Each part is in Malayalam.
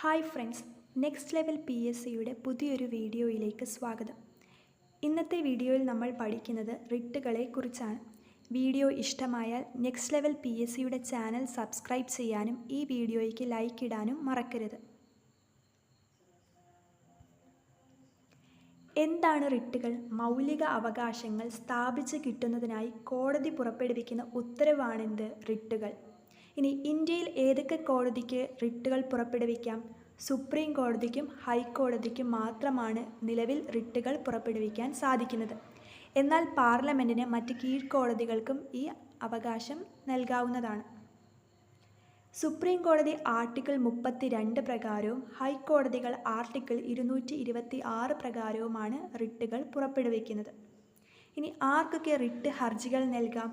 ഹായ് ഫ്രണ്ട്സ്, നെക്സ്റ്റ് ലെവൽ PSCയുടെ പുതിയൊരു വീഡിയോയിലേക്ക് സ്വാഗതം. ഇന്നത്തെ വീഡിയോയിൽ നമ്മൾ പഠിക്കുന്നത് റിട്ടുകളെ കുറിച്ചാണ്. വീഡിയോ ഇഷ്ടമായാൽ നെക്സ്റ്റ് ലെവൽ PSCയുടെ ചാനൽ സബ്സ്ക്രൈബ് ചെയ്യാനും ഈ വീഡിയോയ്ക്ക് ലൈക്ക് ഇടാനും മറക്കരുത്. എന്താണ് റിട്ടുകൾ? മൗലിക അവകാശങ്ങൾ സ്ഥാപിച്ച് കിട്ടുന്നതിനായി കോടതി പുറപ്പെടുവിക്കുന്ന ഉത്തരവാണെന്ത് റിട്ടുകൾ. ഇനി ഇന്ത്യയിൽ ഏതൊക്കെ കോടതിക്ക് റിട്ടുകൾ പുറപ്പെടുവിക്കാം? സുപ്രീം കോടതിക്കും ഹൈക്കോടതിക്കും മാത്രമാണ് നിലവിൽ റിട്ടുകൾ പുറപ്പെടുവിക്കാൻ സാധിക്കുന്നത്. എന്നാൽ പാർലമെൻറ്റിന് മറ്റ് കീഴ്ക്കോടതികൾക്കും ഈ അവകാശം നൽകാവുന്നതാണ്. സുപ്രീം കോടതി ആർട്ടിക്കിൾ 32 പ്രകാരവും ഹൈക്കോടതികൾ ആർട്ടിക്കിൾ 226 പ്രകാരവുമാണ് റിട്ടുകൾ പുറപ്പെടുവിക്കുന്നത്. ഇനി ആർക്കൊക്കെ റിട്ട് ഹർജികൾ നൽകാം?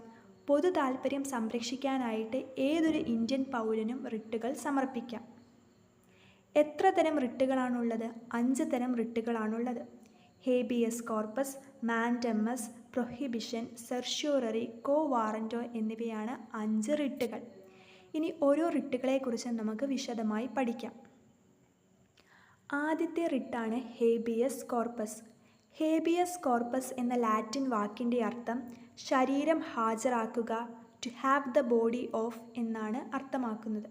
പൊതു താൽപ്പര്യം സംരക്ഷിക്കാനായിട്ട് ഏതൊരു ഇന്ത്യൻ പൗരനും റിട്ടുകൾ സമർപ്പിക്കാം. എത്ര തരം റിട്ടുകളാണുള്ളത്? 5 തരം റിട്ടുകളാണുള്ളത്. Habeas corpus, mandamus, prohibition, certiorari, quo warranto എന്നിവയാണ് 5 റിട്ടുകൾ. ഇനി ഓരോ റിട്ടുകളെക്കുറിച്ച് നമുക്ക് വിശദമായി പഠിക്കാം. ആദ്യത്തെ റിട്ടാണ് ഹേബിയസ് കോർപ്പസ്. ഹേബിയസ് കോർപ്പസ് എന്ന ലാറ്റിൻ വാക്കിൻ്റെ അർത്ഥം ശരീരം ഹാജരാക്കുക, to have the body of എന്നാണ് അർത്ഥമാക്കുന്നത്.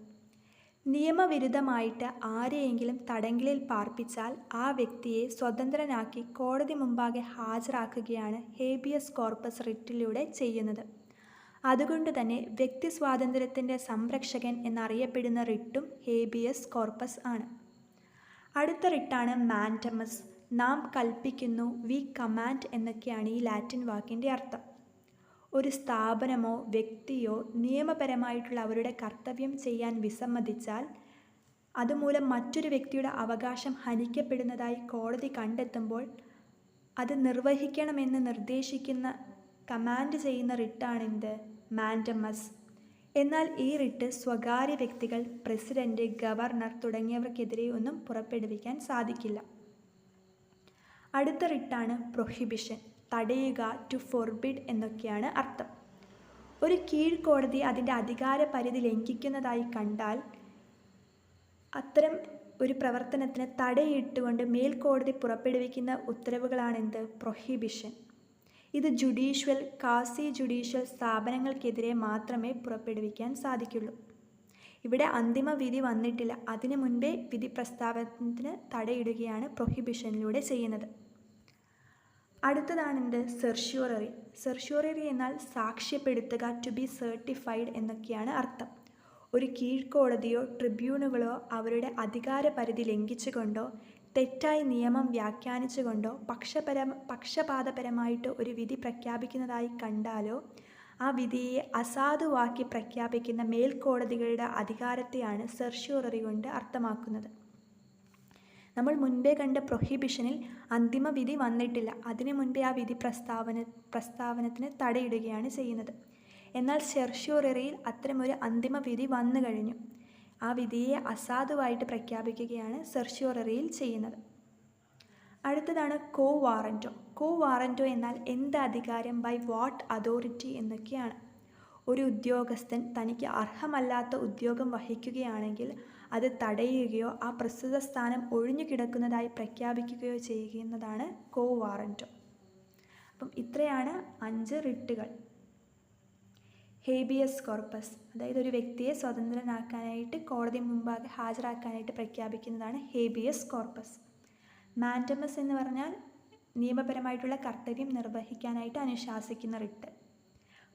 നിയമവിരുദ്ധമായിട്ട് ആരെയെങ്കിലും തടങ്കലിൽ പാർപ്പിച്ചാൽ ആ വ്യക്തിയെ സ്വതന്ത്രനാക്കി കോടതി മുമ്പാകെ ഹാജരാക്കുകയാണ് ഹേബിയസ് കോർപ്പസ് റിട്ടിലൂടെ ചെയ്യുന്നത്. അതുകൊണ്ട് തന്നെ വ്യക്തി സ്വാതന്ത്ര്യത്തിൻ്റെ സംരക്ഷകൻ എന്നറിയപ്പെടുന്ന റിട്ടും ഹേബിയസ് കോർപ്പസ് ആണ്. അടുത്ത റിട്ടാണ് മാൻഡമസ്. നാം കൽപ്പിക്കുന്നു, വി കമാൻഡ് എന്നൊക്കെയാണ് ഈ ലാറ്റിൻ വാക്കിൻ്റെ അർത്ഥം. ഒരു സ്ഥാപനമോ വ്യക്തിയോ നിയമപരമായിട്ടുള്ള അവരുടെ കർത്തവ്യം ചെയ്യാൻ വിസമ്മതിച്ചാൽ അതുമൂലം മറ്റൊരു വ്യക്തിയുടെ അവകാശം ഹനിക്കപ്പെടുന്നതായി കോടതി കണ്ടെത്തുമ്പോൾ അത് നിർവഹിക്കണമെന്ന് നിർദ്ദേശിക്കുന്ന കമാൻഡ് ചെയ്യുന്ന റിട്ടാണെന്ത്? മാൻഡമസ്. എന്നാൽ ഈ റിട്ട് സ്വകാര്യ വ്യക്തികൾ, പ്രസിഡന്റ്, ഗവർണർ തുടങ്ങിയവർക്കെതിരെ ഒന്നും പുറപ്പെടുവിക്കാൻ സാധിക്കില്ല. അടുത്ത റിട്ടാണ് പ്രൊഹിബിഷൻ. തടയുക, ടു ഫോർബിഡ് എന്നൊക്കെയാണ് അർത്ഥം. ഒരു കീഴ്ക്കോടതി അതിൻ്റെ അധികാര പരിധി ലംഘിക്കുന്നതായി കണ്ടാൽ അത്തരം ഒരു പ്രവർത്തനത്തിന് തടയിട്ടുകൊണ്ട് മേൽക്കോടതി പുറപ്പെടുവിക്കുന്ന ഉത്തരവുകളാണെന്ത്? പ്രൊഹിബിഷൻ. ഇത് ജുഡീഷ്യൽ, കാസി ജുഡീഷ്യൽ സ്ഥാപനങ്ങൾക്കെതിരെ മാത്രമേ പുറപ്പെടുവിക്കാൻ സാധിക്കുള്ളൂ. ഇവിടെ അന്തിമ വിധി വന്നിട്ടില്ല, അതിനു മുൻപേ വിധി പ്രസ്താവനത്തിന് തടയിടുകയാണ് പ്രൊഹിബിഷനിലൂടെ ചെയ്യുന്നത്. അടുത്തതാണെന്ത്? സെർഷ്യൂററി. സെർഷ്യൂററി എന്നാൽ സാക്ഷ്യപ്പെടുത്തുക, ടു ബി സർട്ടിഫൈഡ് എന്നൊക്കെയാണ് അർത്ഥം. ഒരു കീഴ്ക്കോടതിയോ ട്രിബ്യൂണലുകളോ അവരുടെ അധികാര പരിധി ലംഘിച്ചുകൊണ്ടോ തെറ്റായി നിയമം വ്യാഖ്യാനിച്ചുകൊണ്ടോ പക്ഷപാതപരമായിട്ട് ഒരു വിധി പ്രഖ്യാപിക്കുന്നതായി കണ്ടാലോ ആ വിധിയെ അസാധുവാക്കി പ്രഖ്യാപിക്കുന്ന മേൽക്കോടതികളുടെ അധികാരത്തെയാണ് സെർഷ്യൂററി കൊണ്ട് അർത്ഥമാക്കുന്നത്. നമ്മൾ മുൻപേ കണ്ട പ്രൊഹിബിഷനിൽ അന്തിമ വിധി വന്നിട്ടില്ല, അതിനു മുൻപേ ആ വിധി പ്രസ്താവനത്തിന് തടയിടുകയാണ് ചെയ്യുന്നത്. എന്നാൽ സെർഷ്യൂററിയിൽ അത്തരമൊരു അന്തിമ വിധി വന്നു കഴിഞ്ഞു, ആ വിധിയെ അസാധുവായിട്ട് പ്രഖ്യാപിക്കുകയാണ് സെർഷ്യൂററിയിൽ ചെയ്യുന്നത്. അടുത്തതാണ് കോ വാറന്റോ. കോ വാറന്റോ എന്നാൽ എന്ത് അധികാരം, ബൈ വാട്ട് അതോറിറ്റി എന്നൊക്കെയാണ്. ഒരു ഉദ്യോഗസ്ഥൻ തനിക്ക് അർഹമല്ലാത്ത ഉദ്യോഗം വഹിക്കുകയാണെങ്കിൽ അത് തടയുകയോ ആ പ്രസ്തുത സ്ഥാനം ഒഴിഞ്ഞു കിടക്കുന്നതായി പ്രഖ്യാപിക്കുകയോ ചെയ്യുന്നതാണ് കോ വാറന്റോ. അപ്പം ഇത്രയാണ് 5 റിട്ടുകൾ. ഹേബിയസ് കോർപ്പസ്, അതായത് ഒരു വ്യക്തിയെ സ്വതന്ത്രനാക്കാനായിട്ട് കോടതി മുമ്പാകെ ഹാജരാക്കാനായിട്ട് പ്രഖ്യാപിക്കുന്നതാണ് ഹേബിയസ് കോർപ്പസ്. മാൻഡമസ് എന്ന് പറഞ്ഞാൽ നിയമപരമായിട്ടുള്ള കർത്തവ്യം നിർവഹിക്കാനായിട്ട് അനുശാസിക്കുന്ന റിട്ട്.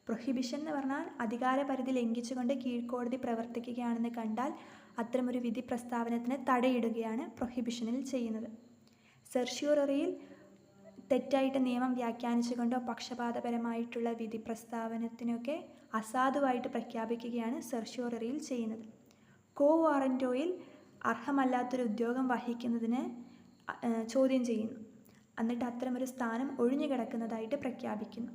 പ്രൊഹിബിഷൻ എന്ന് പറഞ്ഞാൽ അധികാര പരിധി ലംഘിച്ചുകൊണ്ട് കീഴ്ക്കോടതി പ്രവർത്തിക്കുകയാണെന്ന് കണ്ടാൽ അത്തരമൊരു വിധി പ്രസ്താവനത്തിന് തടയിടുകയാണ് പ്രൊഹിബിഷനിൽ ചെയ്യുന്നത്. സെർഷ്യൂററിയിൽ തെറ്റായിട്ട് നിയമം വ്യാഖ്യാനിച്ചുകൊണ്ടോ പക്ഷപാതപരമായിട്ടുള്ള വിധി പ്രസ്താവനത്തിനൊക്കെ അസാധുവായിട്ട് പ്രഖ്യാപിക്കുകയാണ് സെർഷ്യൂററിയിൽ ചെയ്യുന്നത്. കോ വാറന്റോയിൽ അർഹമല്ലാത്തൊരു ഉദ്യോഗം വഹിക്കുന്നതിന് ചോദ്യം ചെയ്യുന്നു, എന്നിട്ട് അത്തരമൊരു സ്ഥാനം ഒഴിഞ്ഞു കിടക്കുന്നതായിട്ട് പ്രഖ്യാപിക്കുന്നു.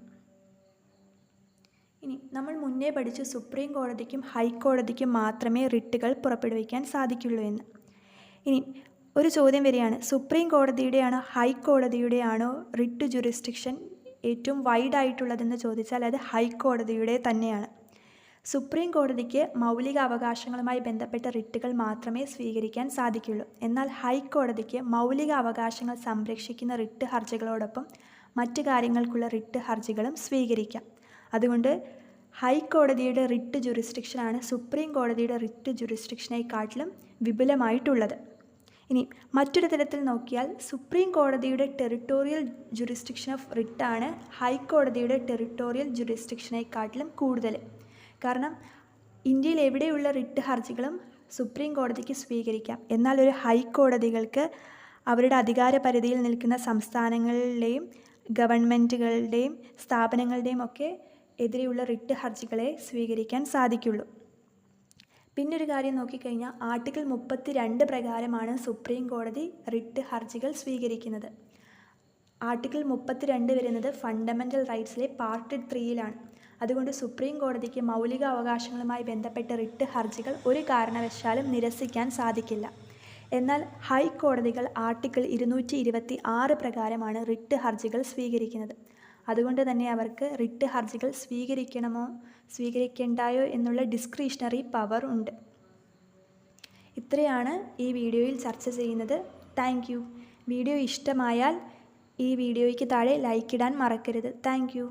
ഇനി നമ്മൾ മുന്നേ പഠിച്ചു സുപ്രീം കോടതിക്കും ഹൈക്കോടതിക്കും മാത്രമേ റിട്ടുകൾ പുറപ്പെടുവിക്കാൻ സാധിക്കുള്ളൂ എന്ന്. ഇനി ഒരു ചോദ്യം വരികയാണ്, സുപ്രീം കോടതിയുടെയാണോ ഹൈക്കോടതിയുടെയാണോ റിട്ട് ജുറിസ്ഡിക്ഷൻ ഏറ്റവും വൈഡായിട്ടുള്ളതെന്ന് ചോദിച്ചാൽ അത് ഹൈക്കോടതിയുടെ തന്നെയാണ്. സുപ്രീം കോടതിക്ക് മൗലിക അവകാശങ്ങളുമായി ബന്ധപ്പെട്ട റിട്ടുകൾ മാത്രമേ സ്വീകരിക്കാൻ സാധിക്കുള്ളൂ. എന്നാൽ ഹൈക്കോടതിക്ക് മൗലിക അവകാശങ്ങൾ സംരക്ഷിക്കുന്ന റിട്ട് ഹർജികളോടൊപ്പം മറ്റു കാര്യങ്ങൾക്കുള്ള റിട്ട് ഹർജികളും സ്വീകരിക്കാം. അതുകൊണ്ട് ഹൈക്കോടതിയുടെ റിട്ട് ജുറിസ്ഡിക്ഷനാണ് സുപ്രീം കോടതിയുടെ റിട്ട് ജുറിസ്ഡിക്ഷനെക്കാട്ടിലും വിപുലമായിട്ടുള്ളത്. ഇനി മറ്റൊരു തരത്തിൽ നോക്കിയാൽ സുപ്രീം കോടതിയുടെ ടെറിട്ടോറിയൽ ജുറിസ്ഡിക്ഷൻ ഓഫ് റിട്ടാണ് ഹൈക്കോടതിയുടെ ടെറിട്ടോറിയൽ ജുറിസ്ഡിക്ഷനെക്കാട്ടിലും കൂടുതൽ. കാരണം ഇന്ത്യയിൽ എവിടെയുള്ള റിട്ട് ഹർജികളും സുപ്രീം കോടതിക്ക് സ്വീകരിക്കാം. എന്നാൽ ഒരു ഹൈക്കോടതികൾക്ക് അവരുടെ അധികാര പരിധിയിൽ നിൽക്കുന്ന സംസ്ഥാനങ്ങളിലെയും ഗവൺമെൻറ്റുകളുടെയും സ്ഥാപനങ്ങളുടെയും ഒക്കെ എതിരെയുള്ള റിട്ട് ഹർജികളെ സ്വീകരിക്കാൻ സാധിക്കുള്ളൂ. പിന്നൊരു കാര്യം നോക്കിക്കഴിഞ്ഞാൽ ആർട്ടിക്കിൾ 32 പ്രകാരമാണ് സുപ്രീം കോടതി റിട്ട് ഹർജികൾ സ്വീകരിക്കുന്നത്. ആർട്ടിക്കിൾ 32 വരുന്നത് ഫണ്ടമെൻ്റൽ റൈറ്റ്സിലെ പാർട്ട് 3യിലാണ്. അതുകൊണ്ട് സുപ്രീം കോടതിക്ക് മൗലിക അവകാശങ്ങളുമായി ബന്ധപ്പെട്ട റിട്ട് ഹർജികൾ ഒരു കാരണവശാലും നിരസിക്കാൻ സാധിക്കില്ല. എന്നാൽ ഹൈക്കോടതികൾ ആർട്ടിക്കിൾ 226 പ്രകാരമാണ് റിട്ട് ഹർജികൾ സ്വീകരിക്കുന്നത്. അതുകൊണ്ട് തന്നെ അവർക്ക് റിട്ട് ഹർജികൾ സ്വീകരിക്കണമോ സ്വീകരിക്കേണ്ടായോ എന്നുള്ള ഡിസ്ക്രിഷണറി പവർ ഉണ്ട്. ഇത്രയാണ് ഈ വീഡിയോയിൽ ചർച്ച ചെയ്യുന്നത്. Thank you. വീഡിയോ ഇഷ്ടമായാൽ ഈ വീഡിയോയ്ക്ക് താഴെ ലൈക്ക് ഇടാൻ മറക്കരുത്. Thank you.